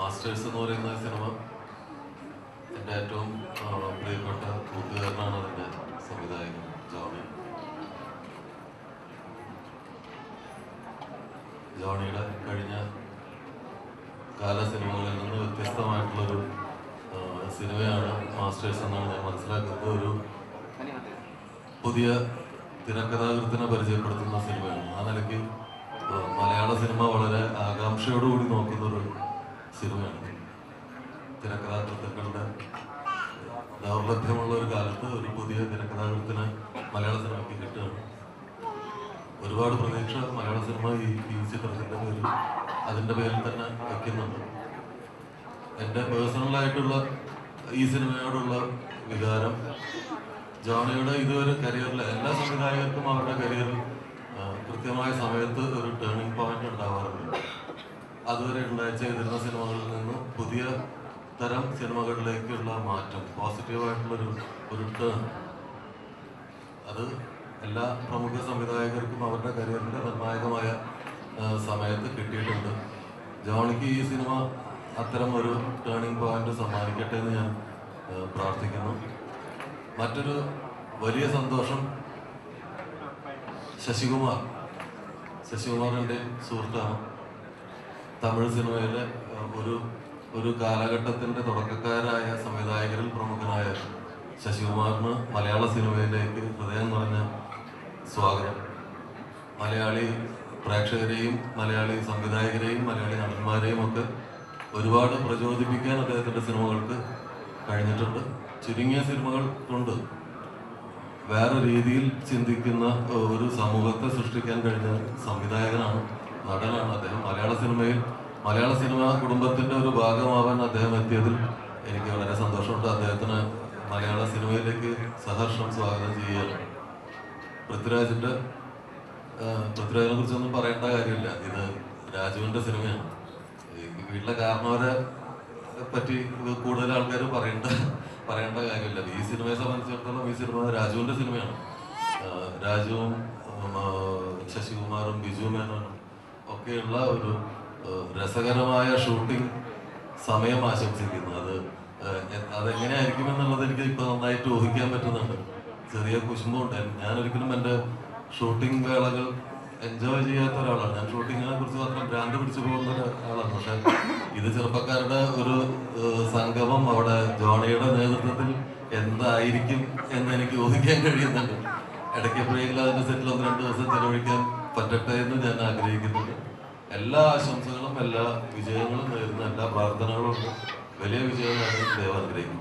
Masters എന്ന് പറയുന്ന cinema എൻ്റെ ഏറ്റവും പ്രിയപ്പെട്ട കൂട്ടുകാരനാണ് അതിൻ്റെ സംവിധായകൻ ജോണി. ജോണിയുടെ കഴിഞ്ഞ കാല സിനിമകളിൽ നിന്ന് വ്യത്യസ്തമായിട്ടുള്ളൊരു സിനിമയാണ് മാസ്റ്റേഴ്സ് എന്നാണ് ഞാൻ മനസ്സിലാക്കുന്നത്. ഒരു പുതിയ തിരക്കഥാകൃത്തിനെ പരിചയപ്പെടുത്തുന്ന സിനിമയാണ്. ആ നിലയ്ക്ക് മലയാള സിനിമ വളരെ ആകാംക്ഷയോടുകൂടി നോക്കുന്നൊരു സിനിമയാണ്. തിരക്കഥാകൃത്തുക്കളുടെ ദൗർലഭ്യമുള്ള ഒരു കാലത്ത് ഒരു പുതിയ തിരക്കഥാകൃത്തിനെ മലയാള സിനിമയ്ക്ക് കിട്ടുകയാണ്. ഒരുപാട് പ്രതീക്ഷ മലയാള സിനിമ ഈ ചിത്രത്തിൻ്റെ പേരിൽ അതിൻ്റെ പേരിൽ തന്നെ വയ്ക്കുന്നുണ്ട്. എൻ്റെ പേഴ്സണലായിട്ടുള്ള ഈ സിനിമയോടുള്ള വികാരം ജോണിയുടെ ഇതുവരെ കരിയറിലെ എല്ലാ സംവിധായകർക്കും അവരുടെ കരിയറിൽ കൃത്യമായ സമയത്ത് ഒരു ടേണിംഗ് പോയിന്റ് ഉണ്ടാവാറുണ്ട്. അതുവരെ ചെയ്തിരുന്ന സിനിമകളിൽ നിന്ന് പുതിയ തരം സിനിമകളിലേക്കുള്ള മാറ്റം, പോസിറ്റീവായിട്ടുള്ളൊരു ടേൺ, അത് എല്ലാ പ്രമുഖ സംവിധായകർക്കും അവരുടെ കരിയറിൻ്റെ നിർണായകമായ സമയത്ത് കിട്ടിയിട്ടുണ്ട്. ജോണിക്ക് ഈ സിനിമ അത്തരം ഒരു ടേണിംഗ് പോയിന്റ് സമ്മാനിക്കട്ടെ എന്ന് ഞാൻ പ്രാർത്ഥിക്കുന്നു. മറ്റൊരു വലിയ സന്തോഷം, ശശികുമാറിൻ്റെ സുഹൃത്താണ്. തമിഴ് സിനിമയിലെ ഒരു കാലഘട്ടത്തിൻ്റെ തുടക്കക്കാരായ സംവിധായകരിൽ പ്രമുഖനായ ശശികുമാറിന് മലയാള സിനിമയിലേക്ക് ഹൃദയം നിറഞ്ഞ സ്വാഗതം. മലയാളി പ്രേക്ഷകരെയും മലയാളി സംവിധായകരെയും മലയാളി നടന്മാരെയും ഒക്കെ ഒരുപാട് പ്രചോദിപ്പിക്കാൻ അദ്ദേഹത്തിൻ്റെ സിനിമകൾക്ക് കഴിഞ്ഞിട്ടുണ്ട്. ചുരുങ്ങിയ സിനിമകൾ കൊണ്ട് വേറെ രീതിയിൽ ചിന്തിക്കുന്ന ഒരു സമൂഹത്തെ സൃഷ്ടിക്കാൻ കഴിഞ്ഞ സംവിധായകനാണ്, നടനാണ് അദ്ദേഹം. മലയാള സിനിമ കുടുംബത്തിൻ്റെ ഒരു ഭാഗമാവാൻ അദ്ദേഹം എത്തിയതിൽ എനിക്ക് വളരെ സന്തോഷമുണ്ട്. അദ്ദേഹത്തിന് മലയാള സിനിമയിലേക്ക് സഹർഷം സ്വാഗതം ചെയ്യുകയാണ്. പൃഥ്വിരാജിനെ കുറിച്ചൊന്നും പറയേണ്ട കാര്യമില്ല. ഇത് രാജുവിൻ്റെ സിനിമയാണ്. വീട്ടിലെ കാരണവരെ പറ്റി കൂടുതൽ ആൾക്കാർ പറയേണ്ട കാര്യമില്ല. ഈ സിനിമയെ സംബന്ധിച്ചിടത്തോളം ഈ സിനിമ രാജുവിൻ്റെ സിനിമയാണ്. രാജുവും ശശികുമാറും ബിജു മേനോനും ഒക്കെയുള്ള ഒരു രസകരമായ ഷൂട്ടിംഗ് സമയം ആശംസിക്കുന്നു. അതെങ്ങനെയായിരിക്കുമെന്നുള്ളത് എനിക്ക് ഇപ്പോൾ നന്നായിട്ട് ഊഹിക്കാൻ പറ്റുന്നുണ്ട്. ചെറിയ കുശുമ്പുണ്ട്. ഞാനൊരിക്കലും എൻ്റെ ഷൂട്ടിംഗ് വേളകൾ എൻജോയ് ചെയ്യാത്ത ഒരാളാണ്. ഞാൻ ഷൂട്ടിങ്ങിനെ കുറിച്ച് മാത്രം ഭ്രാന്ത് പിടിച്ചു പോകുന്ന ഒരാളാണ്. പക്ഷെ ഇത് ചെറുപ്പക്കാരുടെ ഒരു സംഗമം അവിടെ ജോണിയുടെ നേതൃത്വത്തിൽ എന്തായിരിക്കും എന്ന് എനിക്ക് ഊഹിക്കാൻ കഴിയുന്നുണ്ട്. ഇടയ്ക്ക് എപ്പോഴെങ്കിലും അതിൻ്റെ സെറ്റിൽ 1-2 ദിവസം ചെലവഴിക്കാൻ പറ്റട്ടെ എന്ന് ഞാൻ ആഗ്രഹിക്കുന്നുണ്ട്. എല്ലാ ആശംസകളും എല്ലാ വിജയങ്ങളും നേരുന്ന എല്ലാ പ്രാർത്ഥനകളും വലിയ വിജയങ്ങളാണ് ദൈവം ആഗ്രഹിക്കുന്നത്.